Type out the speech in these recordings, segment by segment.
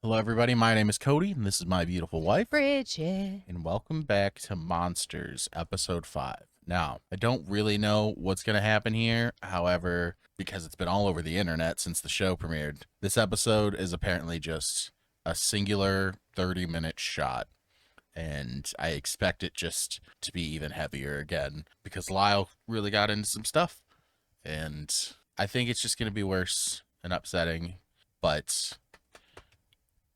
Hello, everybody. My name is Cody, and this is my beautiful wife, Bridget. and welcome back to Monsters, Episode 5. Now, I don't really know what's going to happen here. However, because it's been all over the internet since the show premiered, this episode is apparently just a singular 30-minute shot. And I expect it just to be even heavier again, because Lyle really got into some stuff. And I think it's just going to be worse and upsetting, but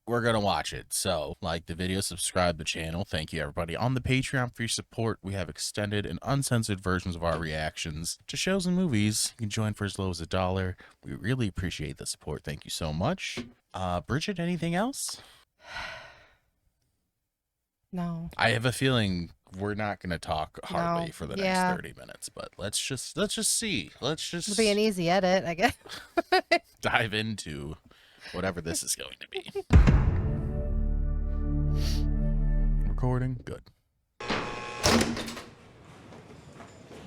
we're going to watch it. So, like the video, subscribe the channel. Thank you, everybody. On the Patreon for your support, we have extended and uncensored versions of our reactions to shows and movies. You can join for as low as $1. We really appreciate the support. Thank you so much. Bridget, anything else? No. I have a feeling we're not going to talk hardly No. for the Yeah. next 30 minutes, but let's just see. Let's just It'll be an easy edit, I guess. dive into whatever this is going to be. Recording. Good.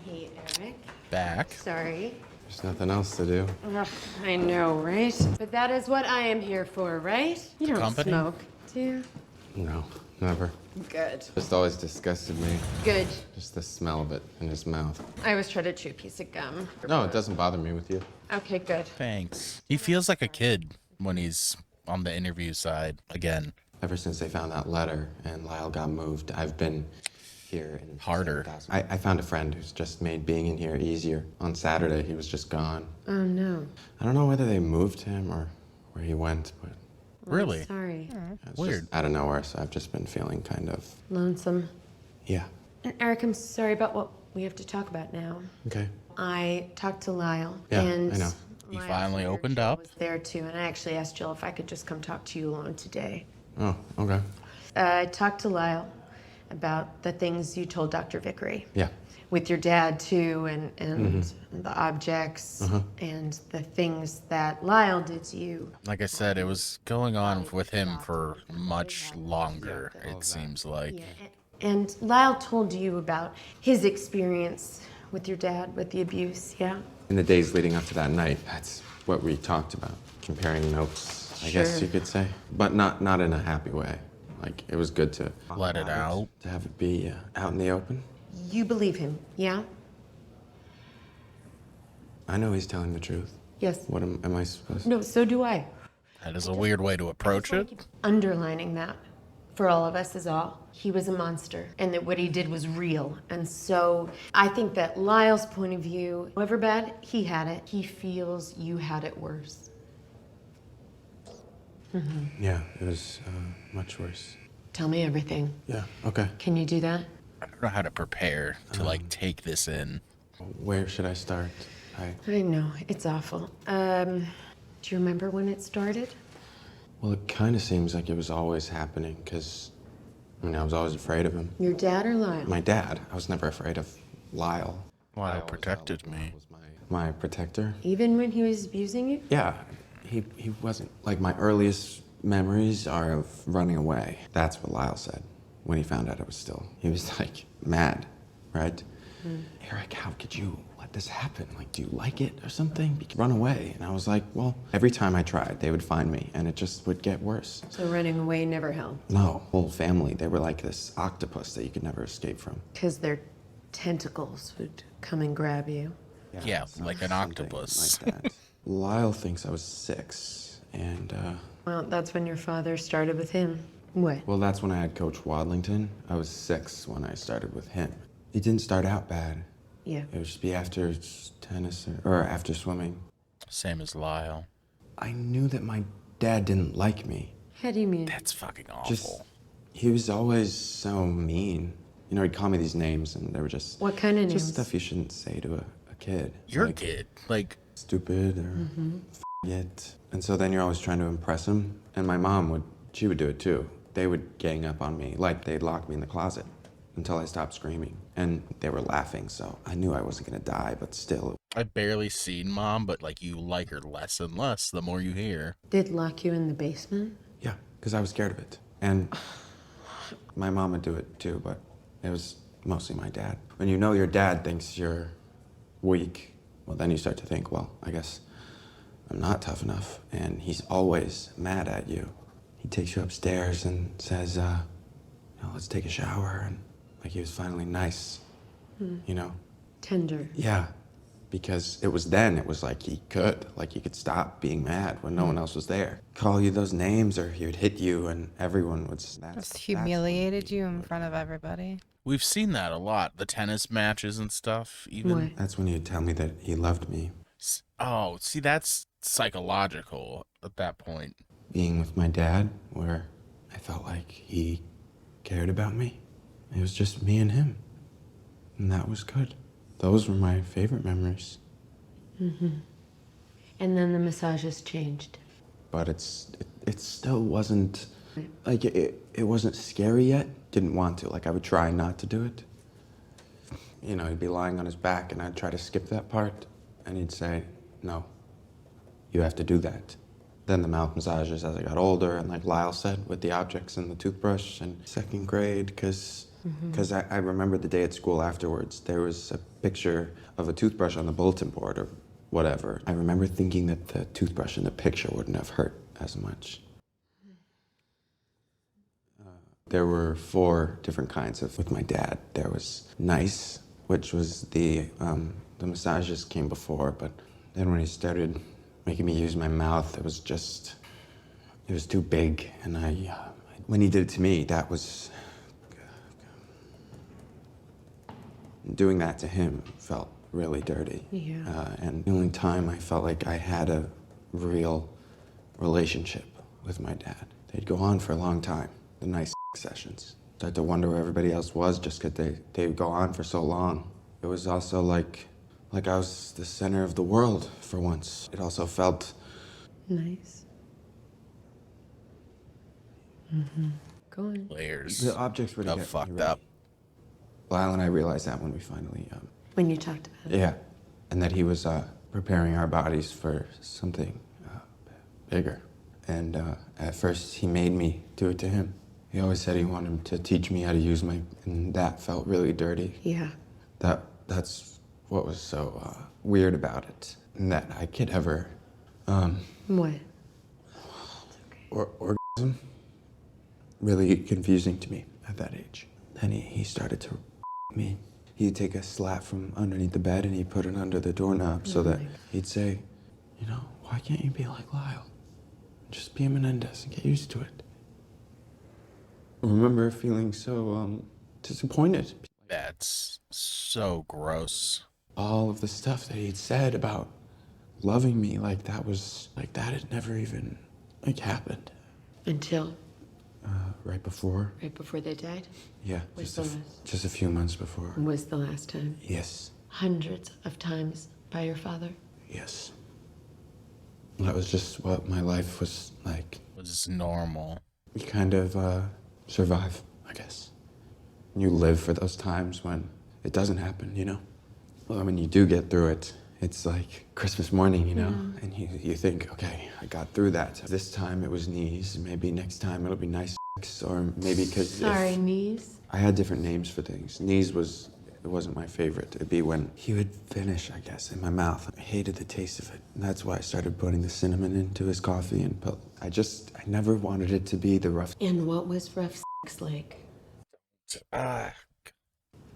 Hey, Eric. Back. Sorry. There's nothing else to do. Ugh, I know, right? But that is what I am here for, right? You don't Company? smoke, do you? No, never. Good. Just always disgusted me. Good. Just the smell of it in his mouth. I always try to chew a piece of gum. No, it doesn't bother me with you. Okay, good. Thanks. He feels like a kid when he's on the interview side again. Ever since they found that letter and Lyle got moved, I've been here in Harder. I found a friend who's just made being in here easier. On Saturday, he was just gone. Oh, no. I don't know whether they moved him or where he went, but Really? Sorry. it's Weird. just out of nowhere, so I've just been feeling kind of, Lonesome. yeah. And Eric, I'm sorry about what we have to talk about now. Okay. I talked to Lyle. Yeah, and I know. He Lyle's finally there. opened Jill up. was there, too, and I actually asked Jill if I could just come talk to you alone today. Oh, okay. I talked to Lyle about the things you told Dr. Vickery. Yeah. With your dad, too, and the objects and the things that Lyle did to you. Like I said, it was going on with him for much longer, it seems like. Yeah. And Lyle told you about his experience with your dad, with the abuse, yeah? In the days leading up to that night, that's what we talked about. Comparing notes, I guess Sure. you could say. But not in a happy way. Like, it was good to Let it out. To have it be out in the open. You believe him, yeah? I know he's telling the truth. Yes. What am I supposed to? No, so do I. That is a weird way to approach it. Underlining that for all of us is all. He was a monster, and that what he did was real. And so I think that Lyle's point of view, however bad he had it, he feels you had it worse. Yeah, it was much worse. Tell me everything. Yeah, okay. Can you do that? I don't know how to prepare to like take this in. Where should I start? I know, it's awful. Do you remember when it started? Well, it kind of seems like it was always happening, because, I was always afraid of him. Your dad or Lyle? My dad, I was never afraid of Lyle. Lyle protected me. Was my protector. Even when he was abusing you? Yeah, he wasn't. Like, my earliest memories are of running away. That's what Lyle said when he found out I was still. He was, like, mad, right? Eric, how could you let this happen? Like, do you like it or something? Run away. And I was like, well, every time I tried, they would find me, and it just would get worse. So running away never helped? No, whole family, they were like this octopus that you could never escape from. Because their tentacles would come and grab you. Yeah, like an Something octopus. Like that. Lyle thinks I was 6, and, Well, that's when your father started with him. What? well, that's when I had Coach Wadlington. I was 6 when I started with him. It didn't start out bad. Yeah. It would just be after tennis or after swimming. Same as Lyle. I knew that my dad didn't like me. How do you mean? That's fucking awful. Just, he was always so mean. He'd call me these names, and they were just... What kind of Just names? stuff you shouldn't say to a kid. Your Like, kid. Like, stupid or it. And so then you're always trying to impress him. And my mom she would do it too. They would gang up on me. Like, they'd lock me in the closet until I stopped screaming. And they were laughing, so I knew I wasn't gonna die, but still. I've barely seen Mom, but like you like her less and less the more you hear. They'd lock you in the basement? Yeah, because I was scared of it. And my mom would do it too, but it was mostly my dad. When you know your dad thinks you're weak, well, then you start to think, well, I guess I'm not tough enough. And he's always mad at you. he takes you upstairs and says, let's take a shower. And like he was finally nice, you know? Tender. Yeah, because it was like he could stop being mad when no one else was there. Call you those names, or he would hit you and everyone would... Just humiliated you in front of everybody. We've seen that a lot. The tennis matches and stuff, even. What? That's when he would tell me that he loved me. Oh, see, that's psychological at that point. Being with my dad, where I felt like he cared about me. It was just me and him. And that was good. Those were my favorite memories. And then the massages changed. But it still wasn't, like, it wasn't scary yet. Didn't want to. Like, I would try not to do it. You know, he'd be lying on his back, and I'd try to skip that part. And he'd say, no, you have to do that. Then the mouth massages as I got older, and like Lyle said, with the objects and the toothbrush in second grade, because I remember the day at school afterwards, there was a picture of a toothbrush on the bulletin board or whatever. I remember thinking that the toothbrush in the picture wouldn't have hurt as much. There were 4 different kinds of, with my dad. There was nice, which was the massages came before, but then when he started making me use my mouth, it was too big, and when he did it to me, that was, doing that to him felt really dirty. Yeah. And the only time I felt like I had a real relationship with my dad, they'd go on for a long time, the nice sessions. Start to wonder where everybody else was just because they would go on for so long. It was also like I was the center of the world for once. It also felt... Nice. Go on. Layers The objects were to of get me fucked ready. up. Lyle and I realized that when we finally... When you talked about it. yeah, and that he was preparing our bodies for something bigger. And at first, he made me do it to him. He always said he wanted to teach me how to use and that felt really dirty. Yeah. That's what was so weird about it, and that I could ever... What? orgasm? Really confusing to me at that age. Then he started to me. He'd take a slat from underneath the bed and he'd put it under the doorknob so that he'd say, why can't you be like Lyle? Just be a Menendez and get used to it. I remember feeling so disappointed. That's so gross. All of the stuff that he'd said about loving me, like that had never even happened. Until? Right before. Right before they died? Yeah, Was just a few months before. Was the last time? Yes. Hundreds of times by your father? Yes. That was just what my life was like. It was normal. You kind of survive, I guess. You live for those times when it doesn't happen, Well, when you do get through it, it's like Christmas morning, And you think, okay, I got through that. This time it was knees. Maybe next time it'll be nice sex, or maybe because... Sorry, knees? I had different names for things. Knees wasn't my favorite. It'd be when he would finish, I guess, in my mouth. I hated the taste of it. And that's why I started putting the cinnamon into his coffee. I never wanted it to be the rough... And what was rough sex like?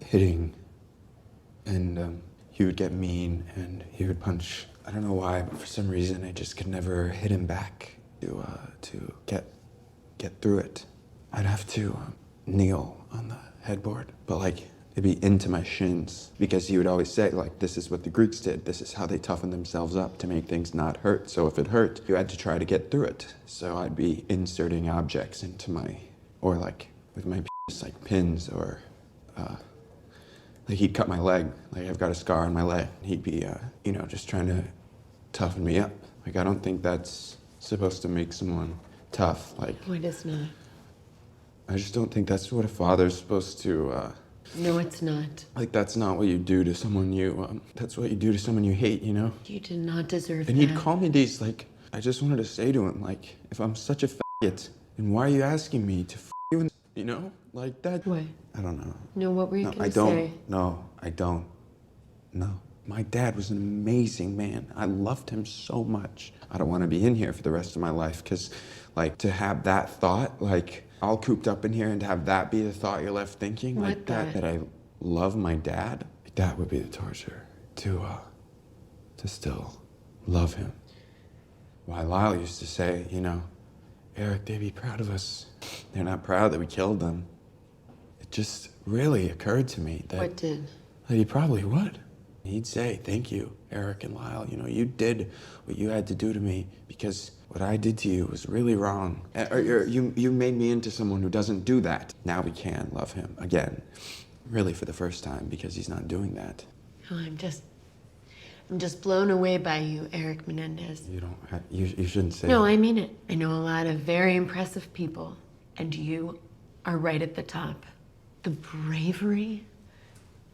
Hitting. And he would get mean and he would punch. I don't know why, but for some reason I just could never hit him back to get through it. I'd have to kneel on the headboard, but it'd be into my shins, because he would always say, this is what the Greeks did. This is how they toughened themselves up to make things not hurt. So if it hurt, you had to try to get through it. So I'd be inserting objects into or with my penis, pins, or he'd cut my leg. I've got a scar on my leg. He'd be, just trying to toughen me up. I don't think that's supposed to make someone tough. What is not? I just don't think that's what a father's supposed to, No, it's not. that's not what you do to someone that's what you do to someone you hate, You did not deserve And that. he'd call me these, I just wanted to say to him, if I'm such a faggot, then why are you asking me to you, that? What? I don't know. No, what were you No, going I to don't. say? No, I don't. No. My dad was an amazing man. I loved him so much. I don't want to be in here for the rest of my life because, like, to have that thought, like, all cooped up in here and to have that be the thought you're left thinking, like that I love my dad, that would be the torture. To still love him. Why Lyle used to say, you know, Eric, they'd be proud of us. They're not proud that we killed them. It just really occurred to me that... What did? That he probably would. He'd say, thank you, Eric and Lyle. You know, you did what you had to do to me because what I did to you was really wrong. You made me into someone who doesn't do that. Now we can love him again. Really for the first time because he's not doing that. Oh, I'm just blown away by you, Erik Menendez. You don't have, you shouldn't say No, that. I mean it. I know a lot of very impressive people, and you are right at the top. The bravery,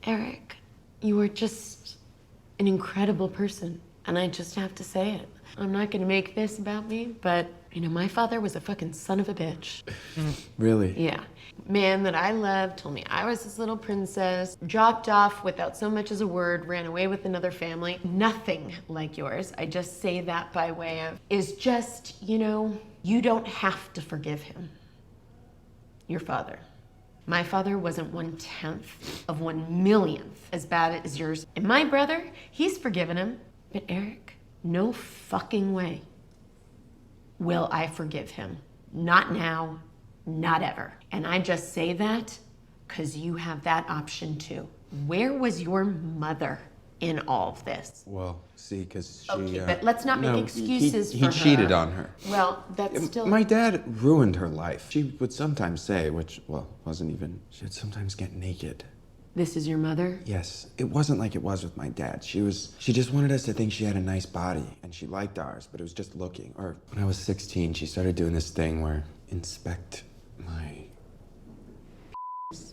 Eric, you are just an incredible person, and I just have to say it. I'm not gonna make this about me, but, you know, my father was a fucking son of a bitch. Really? Yeah. Man that I loved told me I was his little princess, dropped off without so much as a word, ran away with another family. Nothing like yours. I just say that by way of, is just, you know, you don't have to forgive him. Your father. My father wasn't 1/10 of 1/1,000,000th as bad as yours. And my brother, he's forgiven him. But Eric, no fucking way will I forgive him. Not now, not ever. And I just say that because you have that option too. Where was your mother in all of this? Well, see, because she... Okay, but let's not make excuses for he her. cheated on her. Well, that's still... My dad ruined her life. She would sometimes say, which, well, wasn't even... She would sometimes get naked. This is your mother? Yes. It wasn't like it was with my dad. She just wanted us to think she had a nice body, and she liked ours, but it was just looking. Or when I was 16, she started doing this thing where inspect my...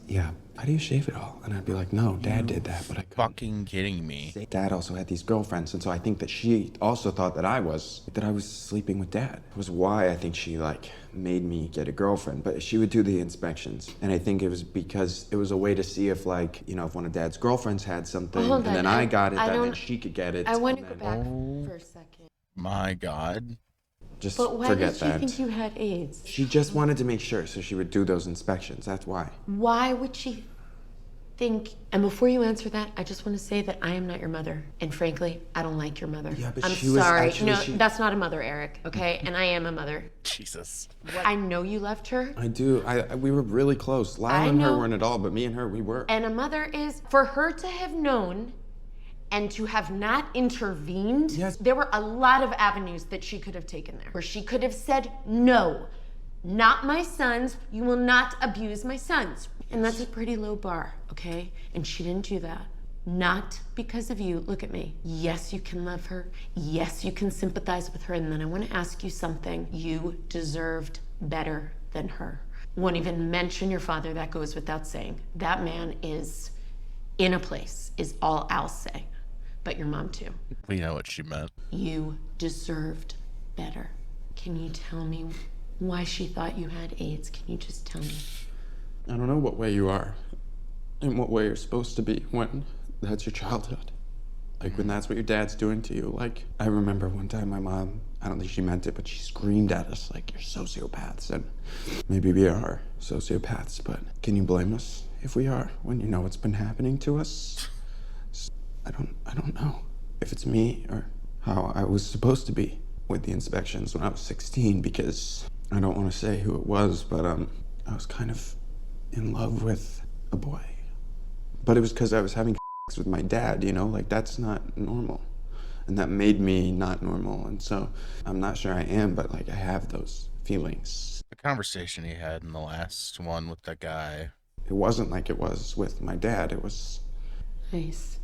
Yeah, how do you shave it all? And I'd be like, no, Dad did that, but I couldn't. Fucking kidding me. Dad also had these girlfriends, and so I think that she also thought that I was sleeping with Dad. It was why I think she, like, made me get a girlfriend, but she would do the inspections. And I think it was because it was a way to see if, like, you know, if one of Dad's girlfriends had something, Hold and on, then I got it, then don't- she could get it. I want to and go then- back for a second. My God. Just But why forget did she that. think you had AIDS? She just wanted to make sure, so she would do those inspections. That's why. Why would she think... And before you answer that, I just want to say that I am not your mother. And frankly, I don't like your mother. Yeah, but I'm she was sorry. actually- No, that's not a mother, Eric, okay? And I am a mother. Jesus. I know you loved her. I do. We were really close. Lyle I and her know. weren't at all, but me and her, we were. And a mother is... For her to have known and to have not intervened, Yes. there were a lot of avenues that she could have taken there. Where she could have said, no, not my sons. You will not abuse my sons. And that's a pretty low bar, okay? And she didn't do that. Not because of you. Look at me. Yes, you can love her. Yes, you can sympathize with her. And then I want to ask you something. You deserved better than her. Won't even mention your father. That goes without saying. That man is in a place, is all I'll say. But your mom too. We know what she meant. You deserved better. Can you tell me why she thought you had AIDS? Can you just tell me? I don't know what way you are and what way you're supposed to be when that's your childhood. Like when that's what your dad's doing to you. Like I remember one time my mom, I don't think she meant it, but she screamed at us like, you're sociopaths. And maybe we are sociopaths, but can you blame us if we are when you know what's been happening to us? I don't know if it's me or how I was supposed to be with the inspections when I was 16 because I don't want to say who it was, but I was kind of in love with a boy. But it was because I was having sex with my dad, you know, like that's not normal. And that made me not normal. And so I'm not sure I am, but like I have those feelings. The conversation he had in the last one with that guy. It wasn't like it was with my dad. It was... Nice.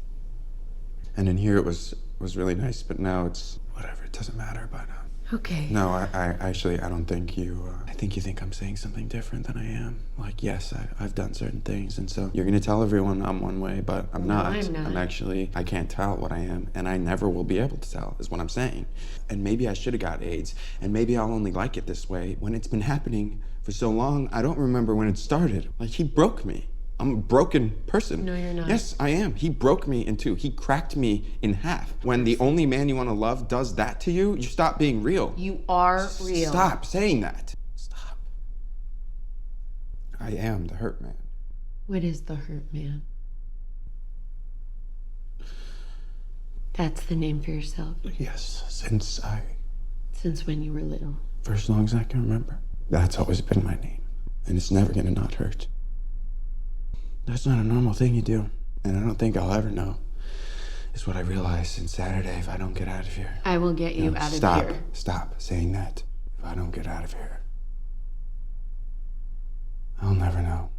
And in here it was really nice, but now it's whatever, it doesn't matter, but... Okay. No, I actually, I don't think you, I think you think I'm saying something different than I am. Like, yes, I've done certain things, and so you're gonna tell everyone I'm one way, but I'm No, not. I'm not. I'm actually, I can't tell what I am, and I never will be able to tell, is what I'm saying. And maybe I should have got AIDS, and maybe I'll only like it this way when it's been happening for so long, I don't remember when it started. Like, he broke me. I'm a broken person. No, you're not. Yes, I am. He broke me in two. He cracked me in half. When the only man you want to love does that to you, you stop being real. You are real. Stop saying that. Stop. I am the hurt man. What is the hurt man? That's the name for yourself. Yes, Since when you were little. for as long as I can remember. That's always been my name. And it's never gonna not hurt. That's not a normal thing you do. And I don't think I'll ever know. Is what I realized since Saturday if I don't get out of here. I will get you No, out stop. of here. Stop saying that. If I don't get out of here, I'll never know.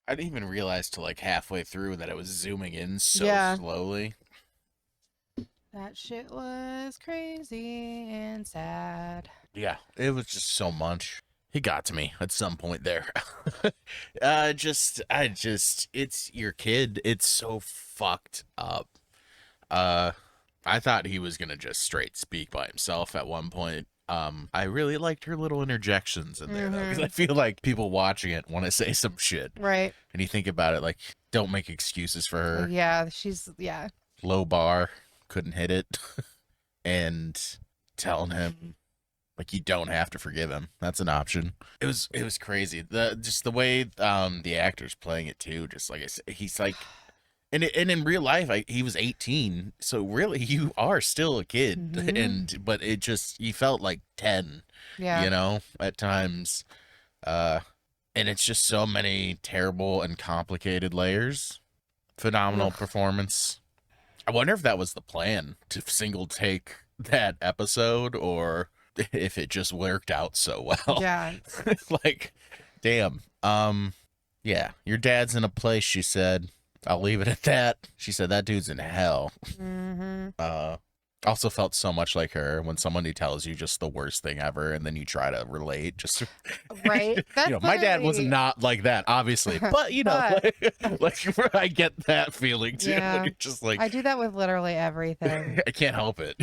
I didn't even realize till like halfway through that it was zooming in so Yeah. slowly. That shit was crazy and sad. Yeah, it was just so much. He got to me at some point there. It's your kid. It's so fucked up. I thought he was gonna just straight speak by himself at one point. I really liked her little interjections in there, though, because I feel like people watching it want to say some shit. Right. And you think about it, like, don't make excuses for her. Yeah, Low bar, couldn't hit it. And telling him, like, you don't have to forgive him. That's an option. It was crazy. The way the actor's playing it, too, just like I said, he's like... And in real life, he was 18, so really you are still a kid. But it just, you felt like 10, Yeah. you know, at times. And it's just so many terrible and complicated layers. Phenomenal performance. I wonder if that was the plan, to single take that episode, or if it just worked out so well. Yeah. Like, damn. Yeah, your dad's in a place, she said. I'll leave it at that. She said that dude's in hell. Also felt so much like her when somebody tells you just the worst thing ever, and then you try to relate. Just Right. That's you know, my dad was literally- not like that, obviously, but you know, like I get that feeling too. Yeah. When you're just like, I do that with literally everything. I can't help it.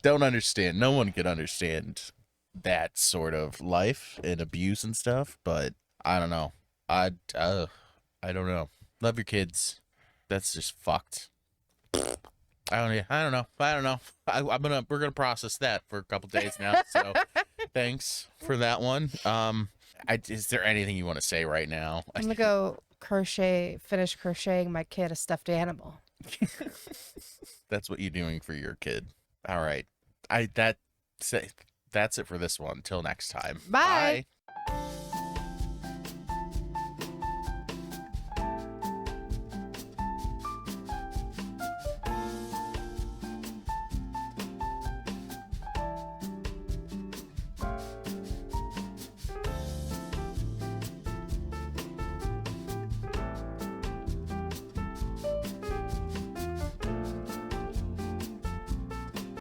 Don't understand. No one can understand that sort of life and abuse and stuff. But I don't know. I don't know. Love your kids. That's just fucked. I don't know. We're gonna process that for a couple days now. So thanks for that one. Is there anything you want to say right now? I'm gonna go finish crocheting my kid a stuffed animal. That's what you're doing for your kid. All right. That's it for this one. Till next time. Bye. Bye.